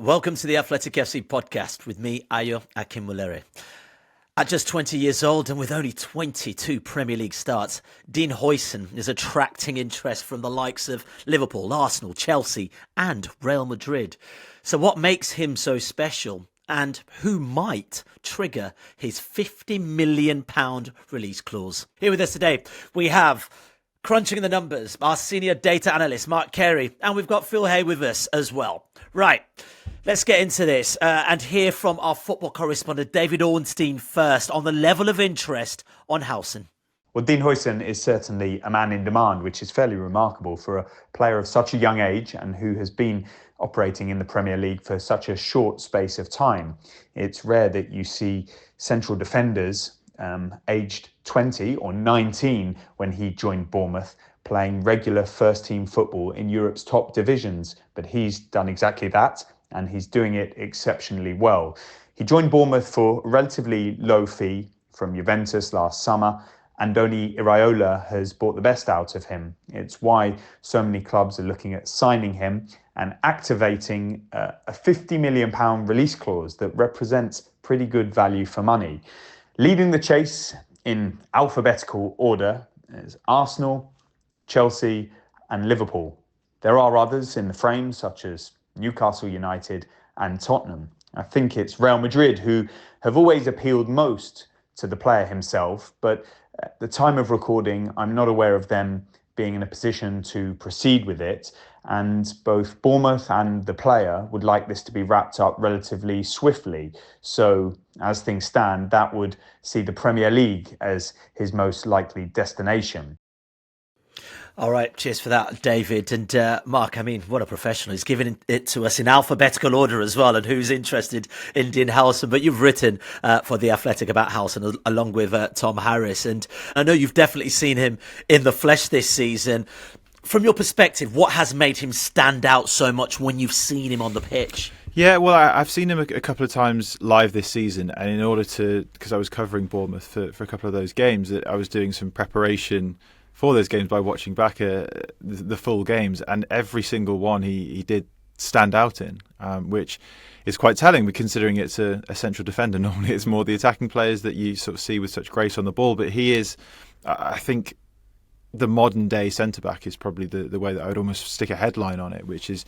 Welcome to the Athletic FC podcast with me, Ayo Akinwolere. At just 20 years old and with only 22 Premier League starts, Dean Huijsen is attracting interest from the likes of Liverpool, Arsenal, Chelsea and Real Madrid. So what makes him so special and who might trigger his £50 million release clause? Here with us today, we have crunching the numbers, our senior data analyst, Mark Carey, and we've got Phil Hay with us as well. Right, let's get into this and hear from our football correspondent, David Ornstein, first on the level of interest on Huijsen. Well, Dean Huijsen is certainly a man in demand, which is fairly remarkable for a player of such a young age and who has been operating in the Premier League for such a short space of time. It's rare that you see central defenders aged 20 or 19 when he joined Bournemouth, playing regular first-team football in Europe's top divisions. But he's done exactly that, and he's doing it exceptionally well. He joined Bournemouth for a relatively low fee from Juventus last summer, and only Iraola has brought the best out of him. It's why so many clubs are looking at signing him and activating a £50 million release clause that represents pretty good value for money. Leading the chase in alphabetical order is Arsenal, Chelsea and Liverpool. There are others in the frame, such as Newcastle United and Tottenham. I think it's Real Madrid who have always appealed most to the player himself, but at the time of recording, I'm not aware of them being in a position to proceed with it. And both Bournemouth and the player would like this to be wrapped up relatively swiftly. So as things stand, that would see the Premier League as his most likely destination. All right, cheers for that, David. And Mark, I mean, what a professional. He's giving it to us in alphabetical order as well, and who's interested in Dean Huijsen. But you've written for The Athletic about Huijsen along with Tom Harris. And I know you've definitely seen him in the flesh this season. From your perspective, what has made him stand out so much when you've seen him on the pitch? Yeah, well, I've seen him a couple of times live this season, and in order to, because I was covering Bournemouth for a couple of those games, that I was doing some preparation for those games by watching back the full games, and every single one he did stand out in, which is quite telling, considering it's a central defender. Normally it's more the attacking players that you sort of see with such grace on the ball, but he is, I think, the modern day centre-back is probably the way that I would almost stick a headline on it, which is,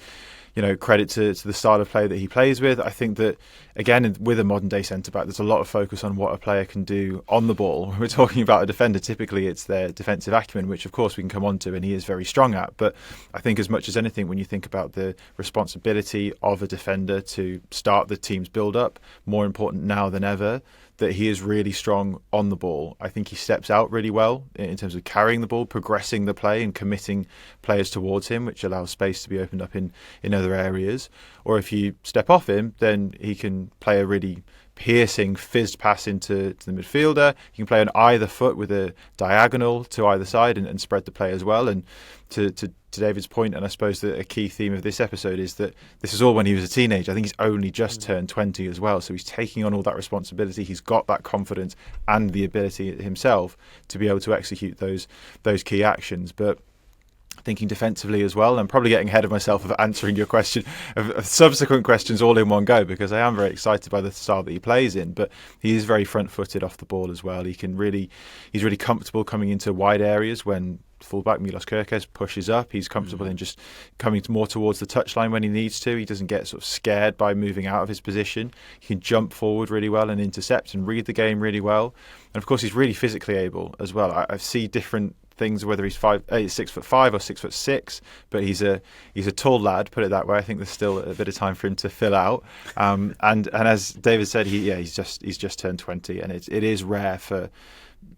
credit to the style of play that he plays with. I think that, again, with a modern day centre-back, there's a lot of focus on what a player can do on the ball. When we're talking about a defender, typically it's their defensive acumen, which of course we can come on to, and he is very strong at. But I think as much as anything, when you think about the responsibility of a defender to start the team's build-up, more important now than ever, that he is really strong on the ball. I think he steps out really well in terms of carrying the ball, progressing the play and committing players towards him, which allows space to be opened up in other areas. Or if you step off him, then he can play a really piercing, fizzed pass into the midfielder. He can play on either foot with a diagonal to either side and spread the play as well. And to David's point, and I suppose that a key theme of this episode is that this is all when he was a teenager. I think he's only just turned 20 as well, so he's taking on all that responsibility. He's got that confidence and the ability himself to be able to execute those key actions. But thinking defensively as well, and I'm probably getting ahead of myself of answering your question, of subsequent questions all in one go, because I am very excited by the style that he plays in. But he is very front-footed off the ball as well. He's really comfortable coming into wide areas when fullback Milos Kerkez pushes up. He's comfortable in just coming more towards the touchline when he needs to. He doesn't get sort of scared by moving out of his position. He can jump forward really well and intercept and read the game really well. And of course, he's really physically able as well. I see different things, whether he's 6'5" or 6'6", but he's a tall lad, put it that way. I think there's still a bit of time for him to fill out. And as David said, he's just turned 20, and it is rare for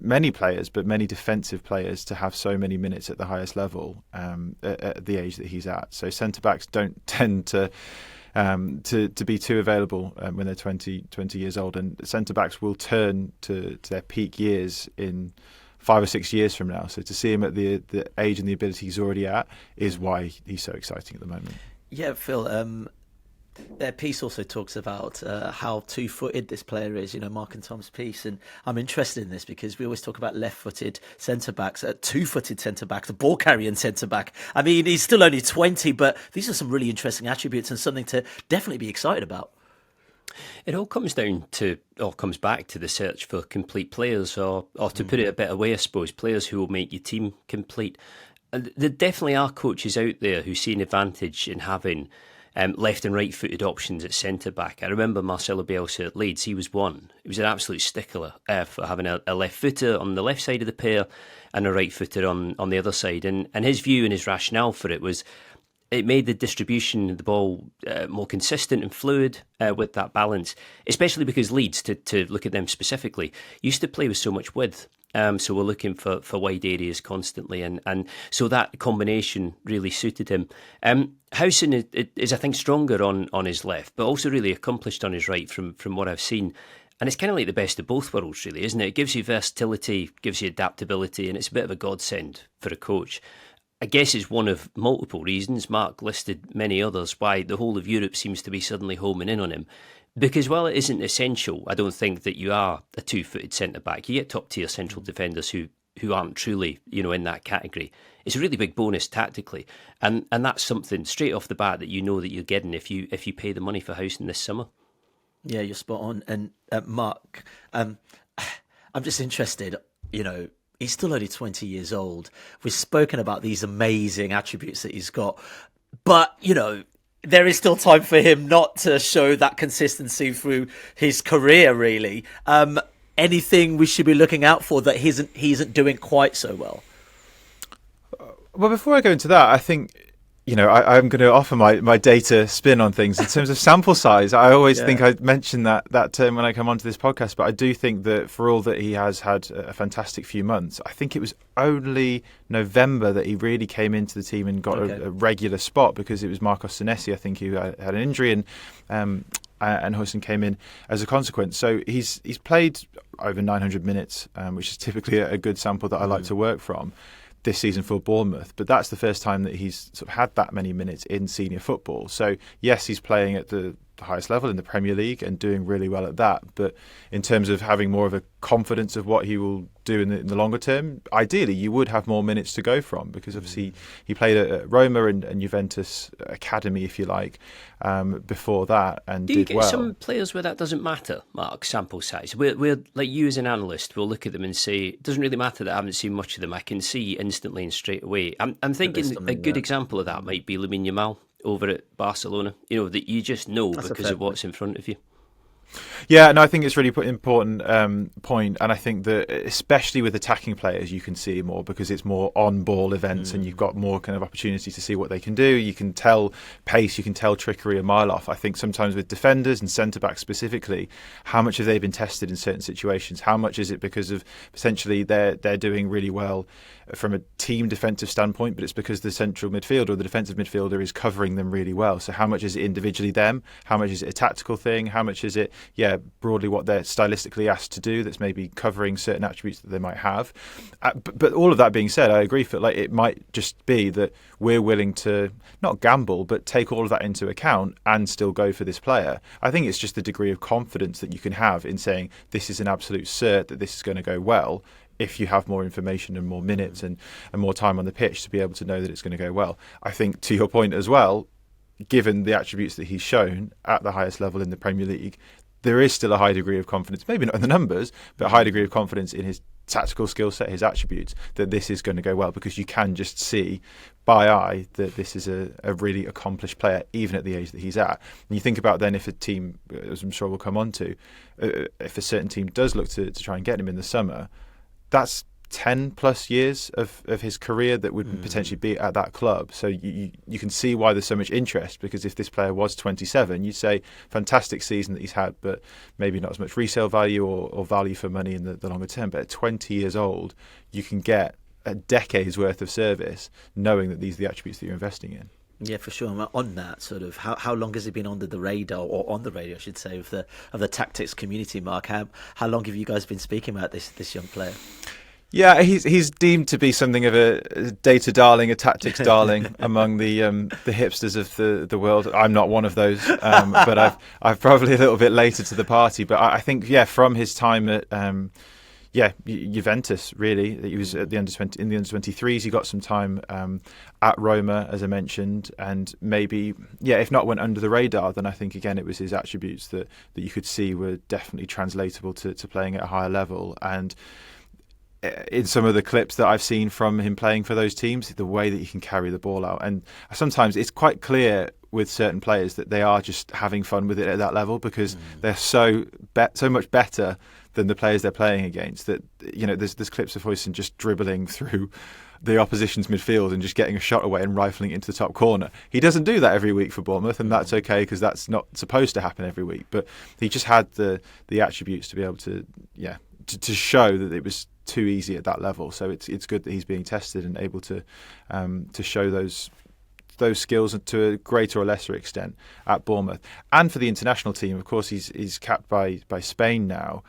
many players, but many defensive players, to have so many minutes at the highest level at the age that he's at. So centre backs don't tend to be too available when they're 20 years old, and centre backs will turn to their peak years in 5 or 6 years from now. So to see him at the age and the ability he's already at is why he's so exciting at the moment. Yeah, Phil, Their piece also talks about how two-footed this player is, Mark and Tom's piece. And I'm interested in this because we always talk about left-footed centre-backs, two-footed centre-back, the ball-carrying centre-back. I mean, he's still only 20, but these are some really interesting attributes and something to definitely be excited about. It all comes back to the search for complete players, or to put it a better way, I suppose, players who will make your team complete. And there definitely are coaches out there who see an advantage in having left and right footed options at centre back. I remember Marcelo Bielsa at Leeds, he was one. He was an absolute stickler for having a left footer on the left side of the pair and a right footer on the other side. And his view and his rationale for it was it made the distribution of the ball more consistent and fluid with that balance, especially because Leeds, to look at them specifically, used to play with so much width. So we're looking for wide areas constantly, and so that combination really suited him. Huijsen is, I think, stronger on his left, but also really accomplished on his right from what I've seen. And it's kind of like the best of both worlds, really, isn't it? It gives you versatility, gives you adaptability, and it's a bit of a godsend for a coach. I guess it's one of multiple reasons. Mark listed many others why the whole of Europe seems to be suddenly homing in on him. Because while it isn't essential, I don't think that you are a two-footed centre-back. You get top-tier central defenders who aren't truly, in that category. It's a really big bonus tactically. And that's something straight off the bat that you know that you're getting if you pay the money for Huijsen this summer. Yeah, you're spot on. And Mark, I'm just interested, he's still only 20 years old. We've spoken about these amazing attributes that he's got. But, there is still time for him not to show that consistency through his career, really. Anything we should be looking out for that he isn't doing quite so well? Well, before I go into that, I think, I'm going to offer my data spin on things. In terms of sample size, I always think I mention that term when I come onto this podcast, but I do think that for all that he has had a fantastic few months, I think it was only November that he really came into the team and got a regular spot, because it was Marcos Senesi, I think, who had an injury, and Huijsen came in as a consequence. So he's played over 900 minutes, which is typically a good sample that I like to work from this season for Bournemouth, but that's the first time that he's sort of had that many minutes in senior football. So yes, he's playing at the highest level in the Premier League and doing really well at that, but in terms of having more of a confidence of what he will do in the longer term, ideally you would have more minutes to go from, because obviously he played at Roma and Juventus Academy, if you like, before that, and do you did well. Get some players where that doesn't matter, Mark, sample size? We're like, you as an analyst will look at them and say, it doesn't really matter that I haven't seen much of them. I can see instantly and straight away. I'm thinking a good example of that might be Lamine Yamal over at Barcelona, that you just know because of what's in front of you. Yeah, no, I think it's really important point, and I think that especially with attacking players, you can see more because it's more on-ball events, and you've got more kind of opportunity to see what they can do. You can tell pace, you can tell trickery a mile off. I think sometimes with defenders and centre-backs specifically, how much have they been tested in certain situations? How much is it because of potentially they're doing really well from a team defensive standpoint, but it's because the central midfielder or the defensive midfielder is covering them really well? So how much is it individually them? How much is it a tactical thing? How much is it broadly what they're stylistically asked to do that's maybe covering certain attributes that they might have? But all of that being said, I agree, Phil, like it might just be that we're willing to not gamble but take all of that into account and still go for this player. I think it's just the degree of confidence that you can have in saying this is an absolute cert that this is going to go well, if you have more information and more minutes and more time on the pitch to be able to know that it's going to go well. I think, to your point as well, given the attributes that he's shown at the highest level in the Premier League, there is still a high degree of confidence, maybe not in the numbers, but a high degree of confidence in his tactical skill set, his attributes, that this is going to go well, because you can just see by eye that this is a really accomplished player, even at the age that he's at. And you think about then if a team, as I'm sure we'll come on to, if a certain team does look to try and get him in the summer, that's 10 plus years of his career that would potentially be at that club. So you can see why there's so much interest, because if this player was 27, you'd say fantastic season that he's had, but maybe not as much resale value or value for money in the longer term. But at 20 years old, you can get a decade's worth of service knowing that these are the attributes that you're investing in. Yeah, for sure. On that sort of, how long has he been under the radar, or on the radio, I should say, of the tactics community, Mark? How long have you guys been speaking about this young player? Yeah, he's deemed to be something of a data darling, a tactics darling among the hipsters of the world. I'm not one of those, but I've probably a little bit later to the party. But I think from his time at Juventus, really, he was at the under 23s. He got some time at Roma, as I mentioned, and maybe if not went under the radar, then I think again it was his attributes that you could see were definitely translatable to playing at a higher level. And in some of the clips that I've seen from him playing for those teams, the way that he can carry the ball out, and sometimes it's quite clear with certain players that they are just having fun with it at that level because they're so much better than the players they're playing against. That there's clips of Huijsen just dribbling through the opposition's midfield and just getting a shot away and rifling it into the top corner. He doesn't do that every week for Bournemouth, and that's okay because that's not supposed to happen every week. But he just had the attributes to be able to show that it was too easy at that level. So it's good that he's being tested and able to show those skills to a greater or lesser extent at Bournemouth. And for the international team, of course, he's capped by Spain now.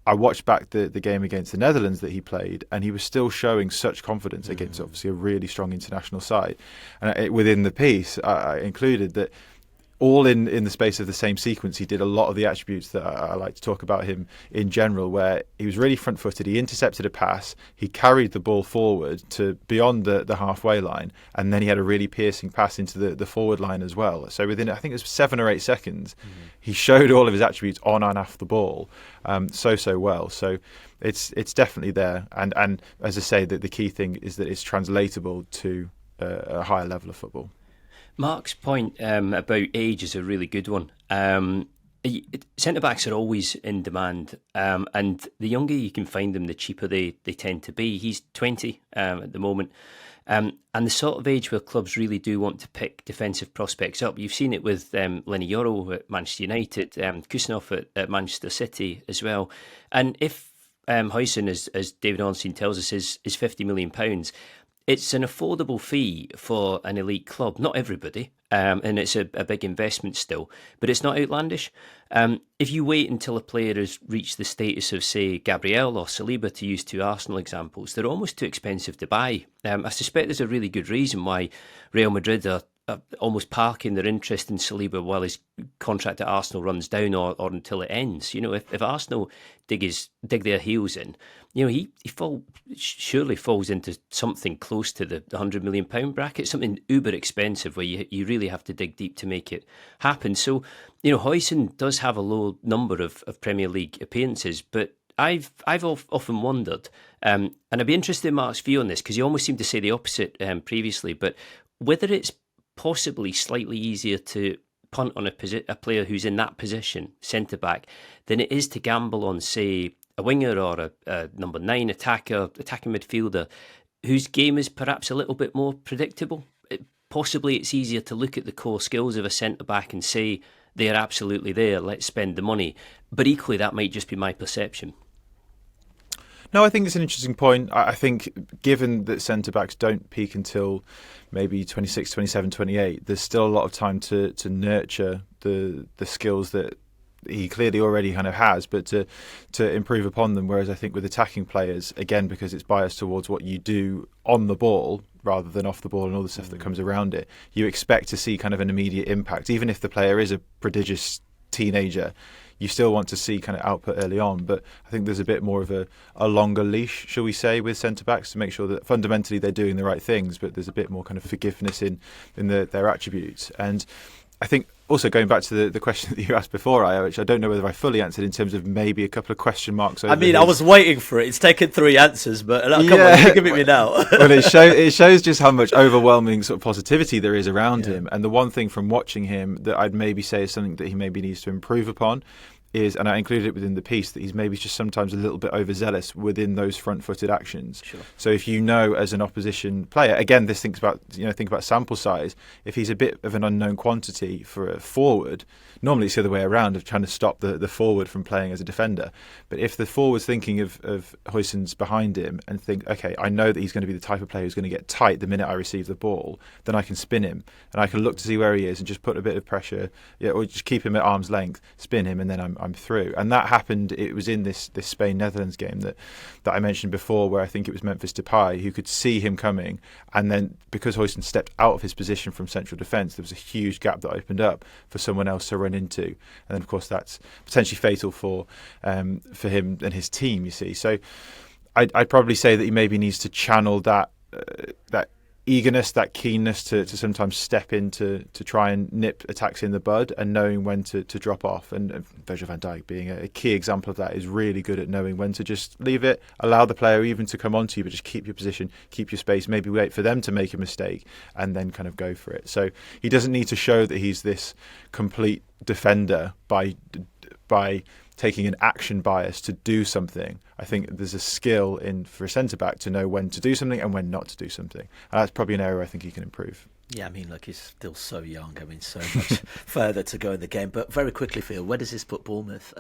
I watched back the game against the Netherlands that he played, and he was still showing such confidence against obviously a really strong international side. And within the piece, I included that all in the space of the same sequence, he did a lot of the attributes that I like to talk about him in general, where he was really front-footed, he intercepted a pass, he carried the ball forward to beyond the halfway line, and then he had a really piercing pass into the forward line as well. So within, I think it was 7 or 8 seconds, he showed all of his attributes on and off the ball so well. So it's definitely there. And as I say, the key thing is that it's translatable to a higher level of football. Mark's point about age is a really good one. Centre-backs are always in demand, and the younger you can find them, the cheaper they tend to be. He's 20 at the moment, and the sort of age where clubs really do want to pick defensive prospects up. You've seen it with Lenny Yoro at Manchester United, Kuznov at Manchester City as well. And if Huijsen, as David Ornstein tells us, is £50 million, it's an affordable fee for an elite club. Not everybody, and it's a big investment still, but it's not outlandish. If you wait until a player has reached the status of, say, Gabriel or Saliba, to use 2 Arsenal examples, they're almost too expensive to buy. I suspect there's a really good reason why Real Madrid are almost parking their interest in Saliba while his contract at Arsenal runs down or until it ends. If Arsenal dig their heels in, he surely falls into something close to the £100 million bracket, something uber expensive where you really have to dig deep to make it happen. So, Huijsen does have a low number of Premier League appearances, but I've often wondered, and I'd be interested in Mark's view on this, because he almost seemed to say the opposite previously, but whether it's possibly slightly easier to punt on a player who's in that position, centre-back, than it is to gamble on, say, a winger or a number 9 attacking midfielder whose game is perhaps a little bit more predictable. Possibly it's easier to look at the core skills of a centre-back and say, they're absolutely there, let's spend the money. But equally, that might just be my perception. No, I think it's an interesting point. I think given that centre-backs don't peak until maybe 26, 27, 28, there's still a lot of time to nurture the skills that he clearly already kind of has, but to improve upon them. Whereas I think with attacking players, again, because it's biased towards what you do on the ball rather than off the ball and all the stuff that comes around it, you expect to see kind of an immediate impact. Even if the player is a prodigious teenager, you still want to see kind of output early on. But I think there's a bit more of a longer leash, shall we say, with centre-backs to make sure that fundamentally they're doing the right things, but there's a bit more kind of forgiveness in their attributes. And I think also going back to the question that you asked before, Ayo, which I don't know whether I fully answered in terms of maybe a couple of question marks over I was waiting for it. It's taken 3 answers, but come on, give it me now. Well, it shows just how much overwhelming sort of positivity there is around him. And the one thing from watching him that I'd maybe say is something that he maybe needs to improve upon is, and I included it within the piece, that he's maybe just sometimes a little bit overzealous within those front-footed actions. Sure. So if as an opposition player, again, this think about sample size. If he's a bit of an unknown quantity for a forward, normally it's the other way around, of trying to stop the forward from playing as a defender. But if the forward's thinking of Huijsen's behind him and think, okay, I know that he's going to be the type of player who's going to get tight the minute I receive the ball, then I can spin him and I can look to see where he is and just put a bit of pressure, or just keep him at arm's length, spin him, and then I'm I'm through. And that happened. It was in this Spain-Netherlands game that I mentioned before, where I think it was Memphis Depay who could see him coming, and then because Huijsen stepped out of his position from central defence, there was a huge gap that opened up for someone else to run into, and then of course that's potentially fatal for him and his team. You see, so I'd probably say that he maybe needs to channel that eagerness, that keenness to sometimes step in to try and nip attacks in the bud, and knowing when to drop off. And Virgil van Dijk being a key example of that, is really good at knowing when to just leave it, allow the player even to come onto you, but just keep your position, keep your space, maybe wait for them to make a mistake and then kind of go for it. So he doesn't need to show that he's this complete defender by taking an action bias to do something. I think there's a skill for a centre-back to know when to do something and when not to do something. And that's probably an area I think he can improve. Yeah, I mean, look, he's still so young. I mean, so much further to go in the game. But very quickly, Phil, where does this put Bournemouth?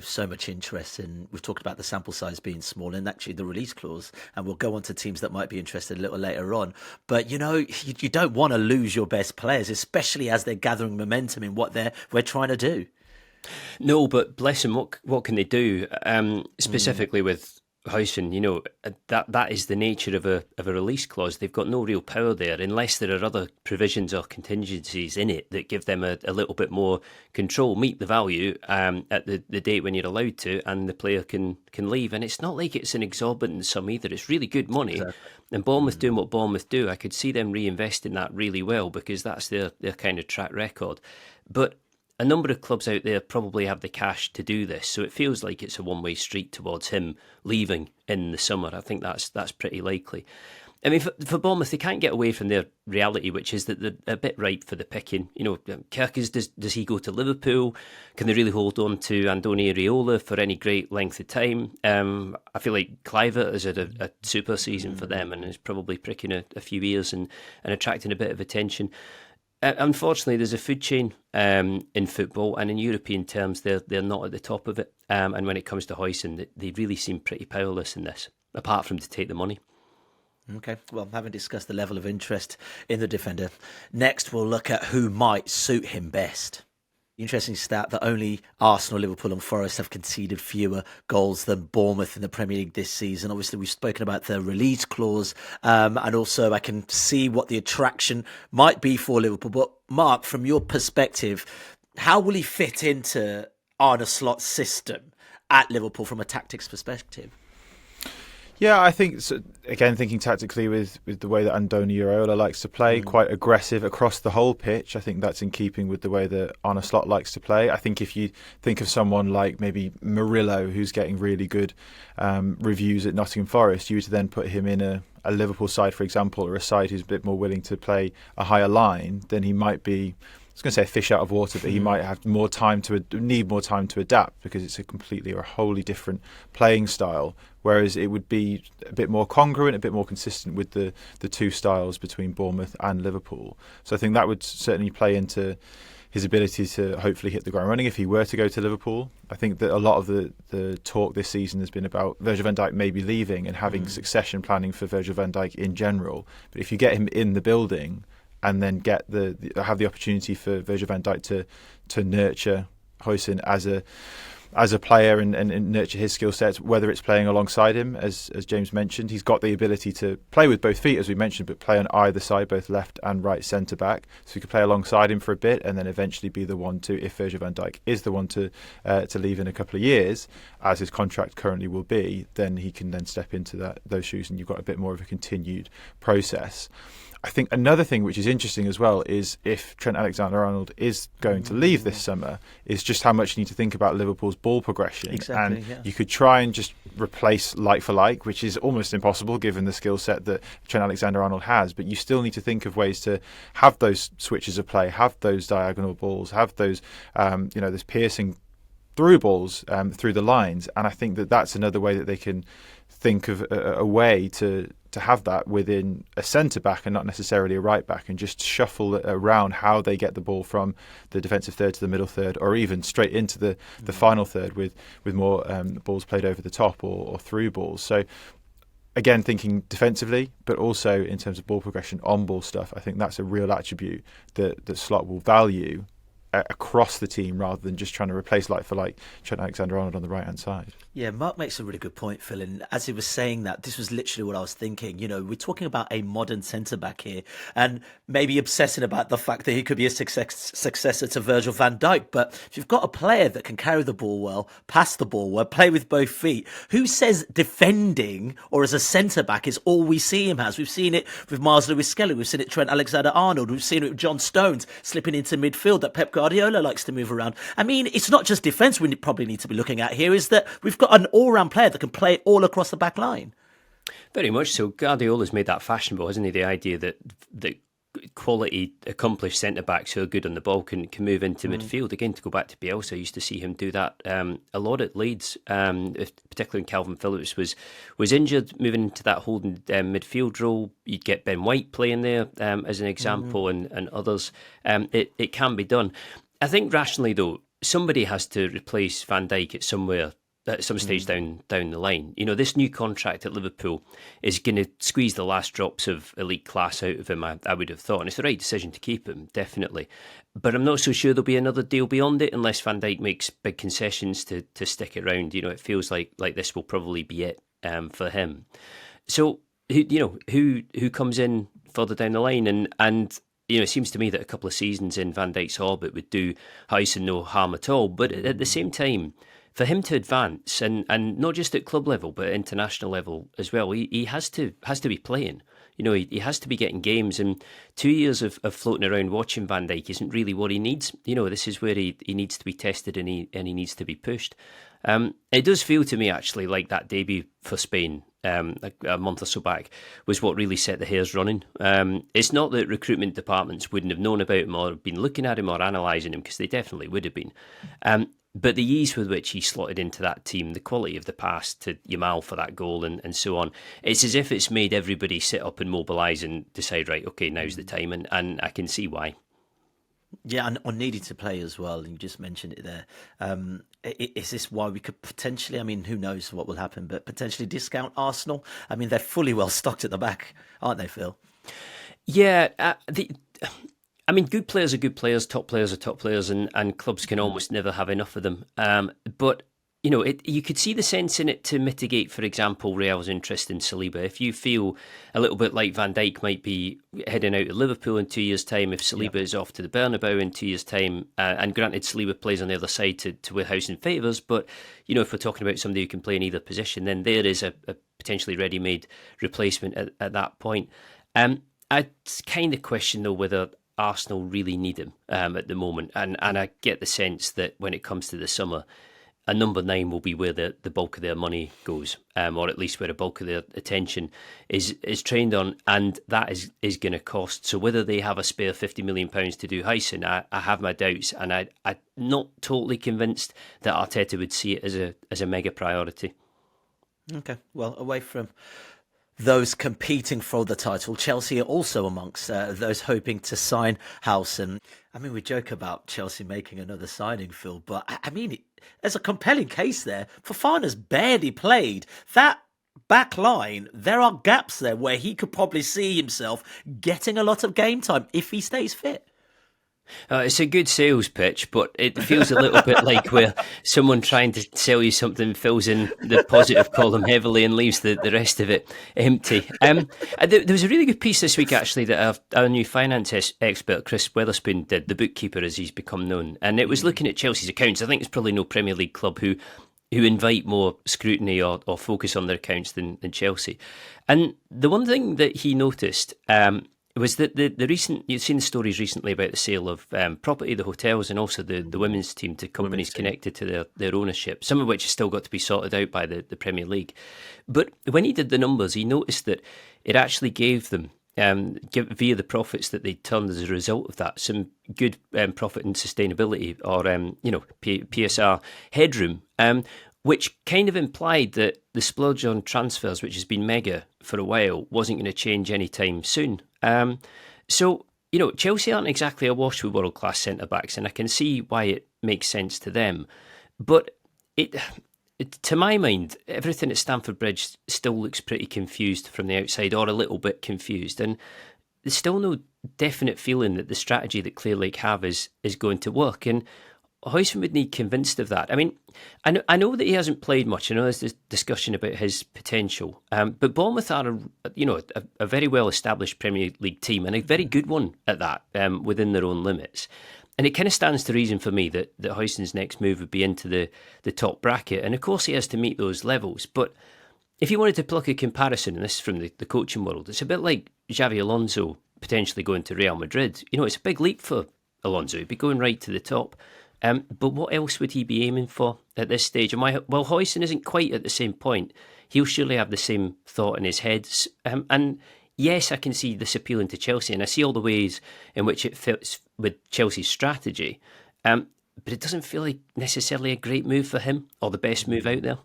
So much interest in. We've talked about the sample size being small and actually the release clause, and we'll go on to teams that might be interested a little later on. But you don't want to lose your best players, especially as they're gathering momentum in what we're trying to do. No, but bless them, what can they do? Specifically with Huijsen, that is the nature of a release clause. They've got no real power there unless there are other provisions or contingencies in it that give them a little bit more control, meet the value at the date when you're allowed to, and the player can leave. And it's not like it's an exorbitant sum either. It's really good money. Exactly. And Bournemouth doing what Bournemouth do, I could see them reinvesting that really well, because that's their kind of track record. But a number of clubs out there probably have the cash to do this, so it feels like it's a one-way street towards him leaving in the summer. I think that's pretty likely. I mean, for Bournemouth, they can't get away from their reality, which is that they're a bit ripe for the picking. Kerkers, does he go to Liverpool? Can they really hold on to Andoni Iraola for any great length of time? I feel like Kluivert has had a super season for them and is probably pricking a few ears and attracting a bit of attention. Unfortunately, there's a food chain in football, and in European terms, they're not at the top of it. And when it comes to Huijsen, they really seem pretty powerless in this, apart from to take the money. Okay, well, having discussed the level of interest in the defender, next we'll look at who might suit him best. Interesting stat that only Arsenal, Liverpool and Forest have conceded fewer goals than Bournemouth in the Premier League this season. Obviously, we've spoken about the release clause, and also I can see what the attraction might be for Liverpool. But Mark, from your perspective, how will he fit into Arne Slot's system at Liverpool from a tactics perspective? Yeah, I think, so, again, thinking tactically with the way that Andoni Iraola likes to play, quite aggressive across the whole pitch. I think that's in keeping with the way that Arne Slot likes to play. I think if you think of someone like maybe Murillo, who's getting really good reviews at Nottingham Forest, you would then put him in a Liverpool side, for example, or a side who's a bit more willing to play a higher line, then he might be, I was going to say a fish out of water, but he might have need more time to adapt, because it's a completely or a wholly different playing style. Whereas it would be a bit more congruent, a bit more consistent with the two styles between Bournemouth and Liverpool. So I think that would certainly play into his ability to hopefully hit the ground running if he were to go to Liverpool. I think that a lot of the talk this season has been about Virgil van Dijk maybe leaving and having succession planning for Virgil van Dijk in general. But if you get him in the building and then have the opportunity for Virgil van Dijk to nurture Huijsen as a player and nurture his skill sets, whether it's playing alongside him, as James mentioned, he's got the ability to play with both feet, as we mentioned, but play on either side, both left and right centre back. So he could play alongside him for a bit, and then eventually be the one to, if Virgil van Dijk is the one to leave in a couple of years, as his contract currently will be, then he can then step into those shoes, and you've got a bit more of a continued process. I think another thing which is interesting as well is if Trent Alexander-Arnold is going to leave this summer, is just how much you need to think about Liverpool's ball progression. Exactly, and yeah. You could try and just replace like for like, which is almost impossible given the skill set that Trent Alexander-Arnold has, but you still need to think of ways to have those switches of play, have those diagonal balls, have those those piercing through balls through the lines. And I think that that's another way that they can think of a way to have that within a centre-back and not necessarily a right-back, and just shuffle around how they get the ball from the defensive third to the middle third, or even straight into the final third with more balls played over the top or through balls. So again, thinking defensively, but also in terms of ball progression, on-ball stuff, I think that's a real attribute that Slot will value across the team rather than just trying to replace like for like Trent Alexander-Arnold on the right hand side. Yeah, Mark makes a really good point, Phil. And as he was saying that, this was literally what I was thinking. You know, we're talking about a modern centre-back here and maybe obsessing about the fact that he could be a successor to Virgil van Dijk. But if you've got a player that can carry the ball well, pass the ball well, play with both feet, who says defending or as a centre-back is all we see him as? We've seen it with Miles Lewis-Skelly. We've seen it with Trent Alexander-Arnold. We've seen it with John Stones slipping into midfield that Pep Guardiola likes to move around. I mean, it's not just defence we probably need to be looking at here, is that we've got an all-round player that can play all across the back line. Very much so. Guardiola's made that fashionable, hasn't he? The idea that quality, accomplished centre-backs who are good on the ball can move into midfield. Again, to go back to Bielsa, I used to see him do that a lot at Leeds, particularly when Calvin Phillips was injured, moving into that holding midfield role. You'd get Ben White playing there as an example, and others. It can be done. I think rationally, though, somebody has to replace Van Dijk at some stage down the line. You know, this new contract at Liverpool is going to squeeze the last drops of elite class out of him, I would have thought. And it's the right decision to keep him, definitely. But I'm not so sure there'll be another deal beyond it unless Van Dijk makes big concessions to stick around. You know, it feels like this will probably be it for him. So, who comes in further down the line? And you know, it seems to me that a couple of seasons in Van Dijk's orbit would do Huijsen no harm at all. But at the same time, for him to advance, and not just at club level, but at international level as well, he has to be playing. You know, he has to be getting games, and 2 years of floating around watching Van Dijk isn't really what he needs. You know, this is where he needs to be tested and he needs to be pushed. It does feel to me actually like that debut for Spain a month or so back was what really set the hairs running. It's not that recruitment departments wouldn't have known about him or been looking at him or analysing him, because they definitely would have been. But the ease with which he slotted into that team, the quality of the pass to Yamal for that goal and so on, it's as if it's made everybody sit up and mobilise and decide, right, okay, now's the time, and I can see why. Yeah, and on needing to play as well, and you just mentioned it there. Is this why we could potentially, I mean, who knows what will happen, but potentially discount Arsenal? I mean, they're fully well stocked at the back, aren't they, Phil? Yeah, I mean, good players are good players, top players are top players, and clubs can almost never have enough of them. But, you know, you could see the sense in it to mitigate, for example, Real's interest in Saliba. If you feel a little bit like Van Dijk might be heading out of Liverpool in 2 years' time, if Saliba is off to the Bernabeu in 2 years' time, and granted Saliba plays on the other side to Huijsen favours, but, you know, if we're talking about somebody who can play in either position, then there is a potentially ready-made replacement at that point. I kind of question, though, whether Arsenal really need him at the moment, and I get the sense that when it comes to the summer, a number 9 will be where the bulk of their money goes, or at least where the bulk of their attention is trained on, and that is going to cost. So whether they have a spare £50 million to do Huijsen, I have my doubts, and I'm not totally convinced that Arteta would see it as a mega priority. Okay, well, away from those competing for the title, Chelsea are also amongst those hoping to sign Huijsen. I mean, we joke about Chelsea making another signing, Phil, but I mean, there's a compelling case there. Fofana's barely played. That back line, there are gaps there where he could probably see himself getting a lot of game time if he stays fit. It's a good sales pitch, but it feels a little bit like where someone trying to sell you something fills in the positive column heavily and leaves the rest of it empty. There was a really good piece this week, actually, that our new finance expert, Chris Weatherspoon, did, the bookkeeper as he's become known. And it was looking at Chelsea's accounts. I think there's probably no Premier League club who invite more scrutiny or focus on their accounts than Chelsea. And the one thing that he noticed was that the recent, you've seen the stories recently about the sale of property, the hotels, and also the women's team to companies connected to their ownership, some of which has still got to be sorted out by the Premier League. But when he did the numbers, he noticed that it actually gave them, via the profits that they turned as a result of that, some good profit and sustainability, or PSR headroom, which kind of implied that the splurge on transfers, which has been mega for a while, wasn't going to change anytime soon. So, you know, Chelsea aren't exactly awash with world-class centre-backs, and I can see why it makes sense to them. But to my mind, everything at Stamford Bridge still looks pretty confused from the outside, or a little bit confused. And there's still no definite feeling that the strategy that Clear Lake have is going to work. And Huijsen would need convinced of that. I mean, I know that he hasn't played much. I know there's this discussion about his potential, but Bournemouth are a very well established Premier League team, and a very good one at that, within their own limits. And it kind of stands to reason for me that Huijsen's next move would be into the top bracket. And of course he has to meet those levels. But if you wanted to pluck a comparison, and this is from the coaching world, it's a bit like Xavi Alonso potentially going to Real Madrid. It's a big leap for Alonso. He'd be going right to the top. But what else would he be aiming for at this stage? Well, Huijsen isn't quite at the same point. He'll surely have the same thought in his head. And yes, I can see this appealing to Chelsea, and I see all the ways in which it fits with Chelsea's strategy. But it doesn't feel like necessarily a great move for him, or the best move out there.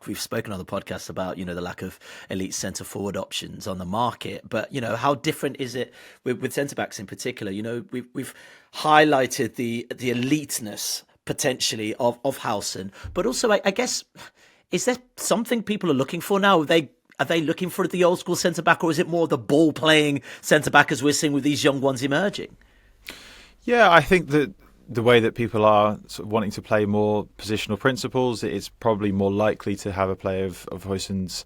We've spoken on the podcast about, the lack of elite centre-forward options on the market. But, how different is it with centre-backs in particular? We've highlighted the eliteness, potentially, of Huijsen. But also, I guess, is there something people are looking for now? Are they looking for the old-school centre-back, or is it more the ball-playing centre-back as we're seeing with these young ones emerging? Yeah, I think that the way that people are sort of wanting to play more positional principles, it's probably more likely to have a player of Huijsen's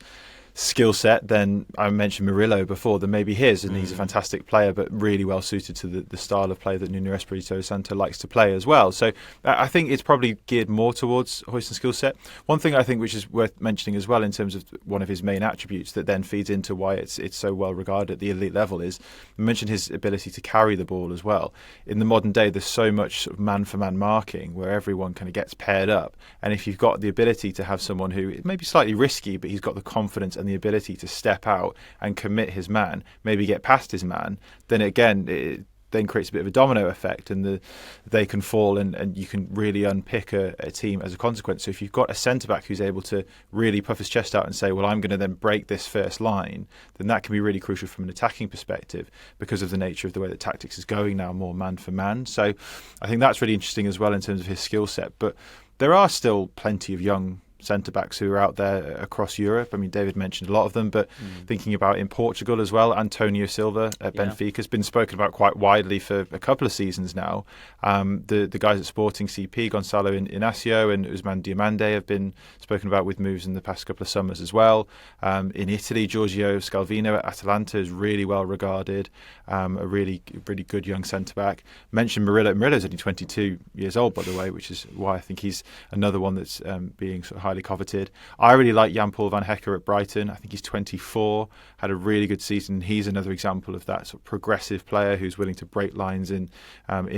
skill set than I mentioned Murillo before, than maybe his, and he's a fantastic player but really well suited to the style of play that Nuno Espirito Santo likes to play as well. So I think it's probably geared more towards Huijsen's skill set. One thing I think which is worth mentioning as well in terms of one of his main attributes that then feeds into why it's so well regarded at the elite level is, I mentioned his ability to carry the ball as well. In the modern day there's so much sort of man-for-man marking where everyone kind of gets paired up, and if you've got the ability to have someone who may be slightly risky but he's got the confidence and the ability to step out and commit his man, maybe get past his man, then again it then creates a bit of a domino effect, and they can fall, and you can really unpick a team as a consequence. So if you've got a centre-back who's able to really puff his chest out and say, well, I'm going to then break this first line, then that can be really crucial from an attacking perspective because of the nature of the way that tactics is going now, more man for man. So I think that's really interesting as well in terms of his skill set. But there are still plenty of young centre-backs who are out there across Europe. I mean, David mentioned a lot of them, but thinking about in Portugal as well, Antonio Silva at Benfica has been spoken about quite widely for a couple of seasons now. The guys at Sporting CP, Gonçalo Inácio and Ousmane Diomande, have been spoken about with moves in the past couple of summers as well. In Italy, Giorgio Scalvino at Atalanta is really well regarded, a really good young centre-back. Mentioned Murillo. Murillo's only 22 years old, by the way, which is why I think he's another one that's being sort of highly coveted. I really like Jan-Paul van Hecker at Brighton. I think he's 24, had a really good season. He's another example of that sort of progressive player who's willing to break lines in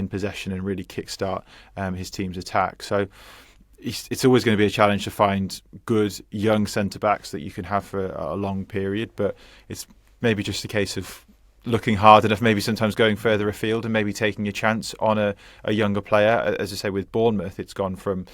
possession and really kickstart his team's attack. So it's always going to be a challenge to find good young centre-backs that you can have for a long period, but it's maybe just a case of looking hard enough, maybe sometimes going further afield and maybe taking a chance on a younger player. As I say, with Bournemouth, it's gone from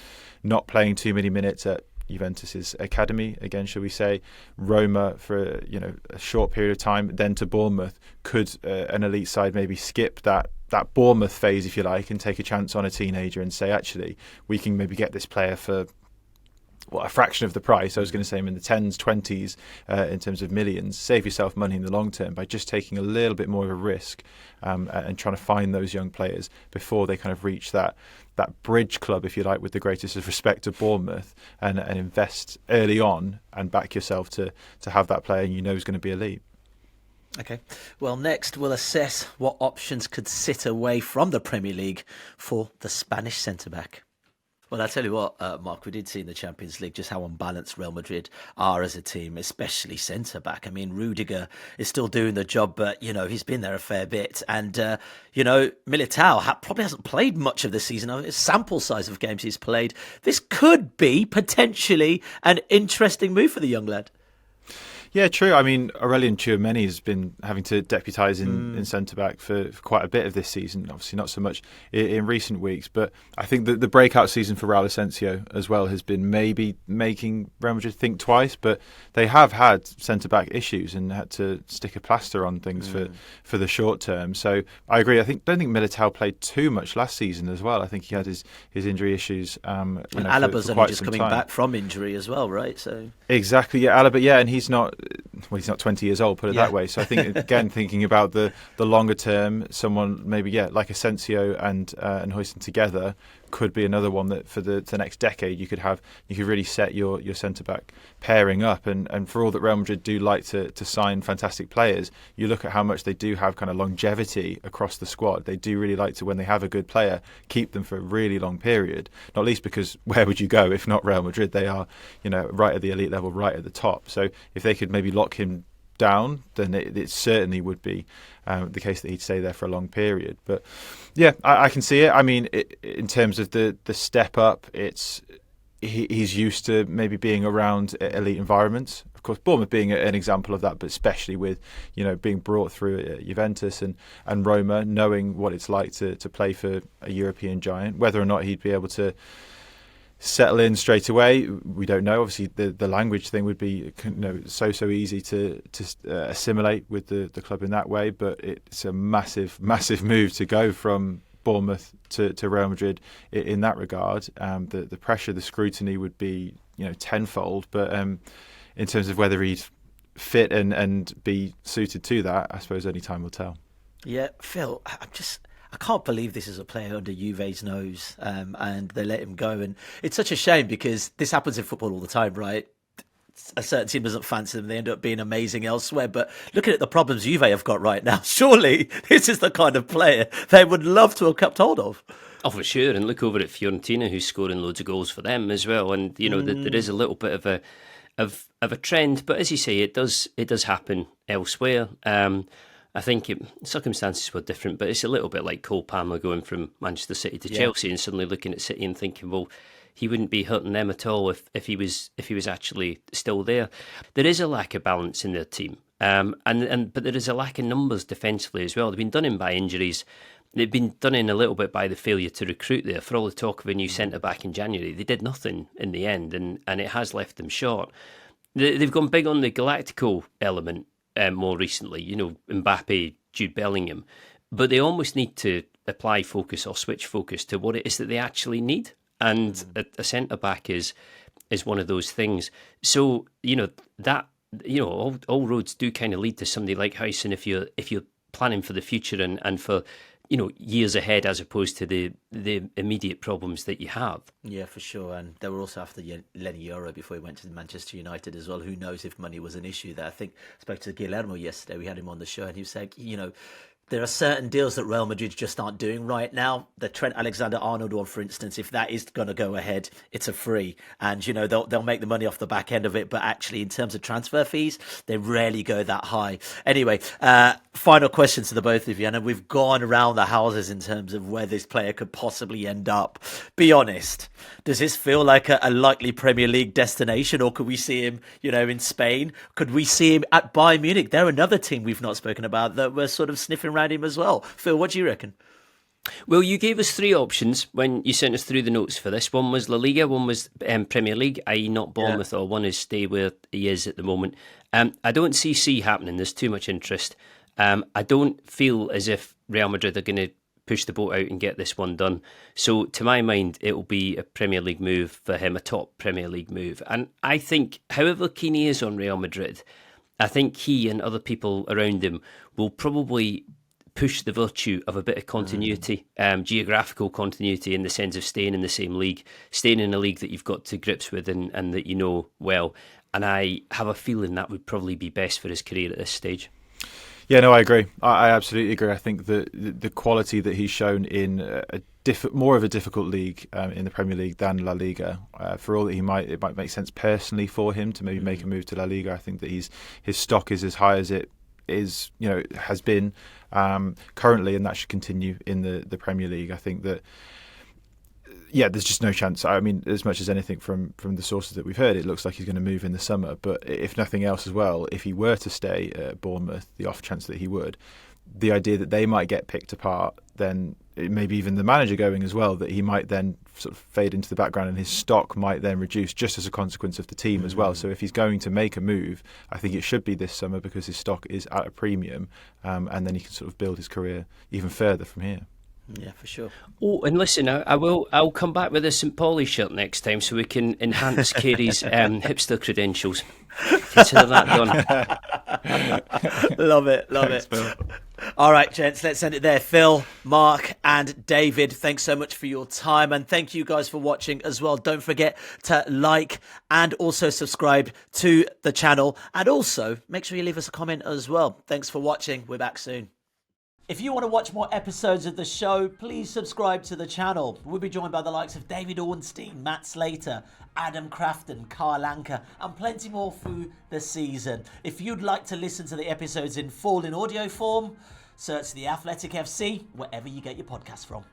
not playing too many minutes at Juventus's academy, again, shall we say, Roma for a short period of time, then to Bournemouth. Could an elite side maybe skip that Bournemouth phase, if you like, and take a chance on a teenager and say, actually, we can maybe get this player for a fraction of the price. I was going to say in the 10s, 20s in terms of millions. Save yourself money in the long term by just taking a little bit more of a risk and trying to find those young players before they kind of reach that bridge club, if you like, with the greatest of respect to Bournemouth, and invest early on and back yourself to have that player you know is going to be elite. Okay. Well, next we'll assess what options could sit away from the Premier League for the Spanish centre-back. Well, I'll tell you what, Mark, we did see in the Champions League just how unbalanced Real Madrid are as a team, especially centre-back. I mean, Rudiger is still doing the job, but, he's been there a fair bit. And, Militao probably hasn't played much of the season. I mean, it's sample size of games he's played. This could be potentially an interesting move for the young lad. Yeah, true. I mean, Aurelien Tchouameni has been having to deputise in centre-back for quite a bit of this season. Obviously not so much in recent weeks, but I think that the breakout season for Raul Asensio as well has been maybe making Real Madrid think twice, but they have had centre-back issues and had to stick a plaster on things for the short term. So I agree. I don't think Militao played too much last season as well. I think he had his injury issues. And Alaba's only just coming back from injury as well, right? So exactly, yeah, Alaba, yeah, and he's not well, he's not 20 years old, put it that way. So I think, again, thinking about the longer term, someone maybe, like Asensio and Huijsen together could be another one that for the next decade you could really set your centre-back pairing up. And for all that Real Madrid do like to sign fantastic players, you look at how much they do have kind of longevity across the squad. They do really like to, when they have a good player, keep them for a really long period, not least because where would you go if not Real Madrid? They are, right at the elite level, right at the top. So if they could maybe lock him down, then it certainly would be the case that he'd stay there for a long period. But yeah, I can see it. I mean, in terms of the step up, he's used to maybe being around elite environments. Of course, Bournemouth being an example of that, but especially with being brought through Juventus and Roma, knowing what it's like to play for a European giant. Whether or not he'd be able to settle in straight away, we don't know. Obviously, the language thing would be so easy to assimilate with the club in that way. But it's a massive move to go from Bournemouth to Real Madrid in that regard. The pressure, the scrutiny would be tenfold. But in terms of whether he'd fit and be suited to that, I suppose only time will tell. Yeah, Phil, I can't believe this is a player under Juve's nose, and they let him go. And it's such a shame because this happens in football all the time, right? A certain team doesn't fancy them, they end up being amazing elsewhere. But looking at the problems Juve have got right now, surely this is the kind of player they would love to have kept hold of. Oh, for sure. And look over at Fiorentina, who's scoring loads of goals for them as well. And there is a little bit of a trend, but as you say, it does happen elsewhere. I think circumstances were different, but it's a little bit like Cole Palmer going from Manchester City to Chelsea and suddenly looking at City and thinking, well, he wouldn't be hurting them at all if he was actually still there. There is a lack of balance in their team, but there is a lack of numbers defensively as well. They've been done in by injuries. They've been done in a little bit by the failure to recruit there. For all the talk of a new centre-back in January, they did nothing in the end, and it has left them short. They've gone big on the Galactico element more recently, Mbappe, Jude Bellingham. But they almost need to apply focus or switch focus to what it is that they actually need. And a centre-back is one of those things. So, all roads do kind of lead to somebody like Huijsen if you're planning for the future and for years ahead as opposed to the immediate problems that you have. Yeah, for sure. And they were also after Lenny Yoro before he went to Manchester United as well. Who knows if money was an issue there. I think I spoke to Guillermo yesterday. We had him on the show and he was saying, there are certain deals that Real Madrid just aren't doing right now. The Trent Alexander-Arnold one, for instance, if that is going to go ahead, it's a free. And, they'll make the money off the back end of it. But actually, in terms of transfer fees, they rarely go that high. Anyway, final question to the both of you. And we've gone around the houses in terms of where this player could possibly end up. Be honest. Does this feel like a likely Premier League destination? Or could we see him, in Spain? Could we see him at Bayern Munich? They're another team we've not spoken about that we're sort of sniffing around him as well. Phil, what do you reckon? Well, you gave us three options when you sent us through the notes for this. One was La Liga, one was Premier League, i.e. not Bournemouth, or one is stay where he is at the moment. I don't see happening. There's too much interest. I don't feel as if Real Madrid are going to push the boat out and get this one done. So to my mind, it will be a Premier League move for him, a top Premier League move. And I think however keen he is on Real Madrid, I think he and other people around him will probably push the virtue of a bit of continuity, geographical continuity in the sense of staying in the same league, staying in a league that you've got to grips with and that you know well. And I have a feeling that would probably be best for his career at this stage. Yeah, no, I agree. I absolutely agree. I think that the quality that he's shown in more of a difficult league in the Premier League than La Liga, for all that it might make sense personally for him to maybe make a move to La Liga. I think that his stock is as high as it is, has been currently, and that should continue in the Premier League. I think that, there's just no chance. I mean, as much as anything from the sources that we've heard, it looks like he's going to move in the summer. But if nothing else as well, if he were to stay at Bournemouth, the off chance that he would, the idea that they might get picked apart, then maybe even the manager going as well, that he might then sort of fade into the background and his stock might then reduce just as a consequence of the team as well. So if he's going to make a move, I think it should be this summer because his stock is at a premium, and then he can sort of build his career even further from here. Yeah, for sure. Oh, and listen, I'll come back with a St. Pauli shirt next time so we can enhance Carey's hipster credentials. Consider that done. Love it. Thanks, Phil. All right, gents, let's end it there. Phil, Mark, and David, thanks so much for your time. And thank you guys for watching as well. Don't forget to like and also subscribe to the channel. And also, make sure you leave us a comment as well. Thanks for watching. We're back soon. If you want to watch more episodes of the show, please subscribe to the channel. We'll be joined by the likes of David Ornstein, Matt Slater, Adam Crafton, Carl Anker, and plenty more through the season. If you'd like to listen to the episodes in full in audio form, search The Athletic FC wherever you get your podcast from.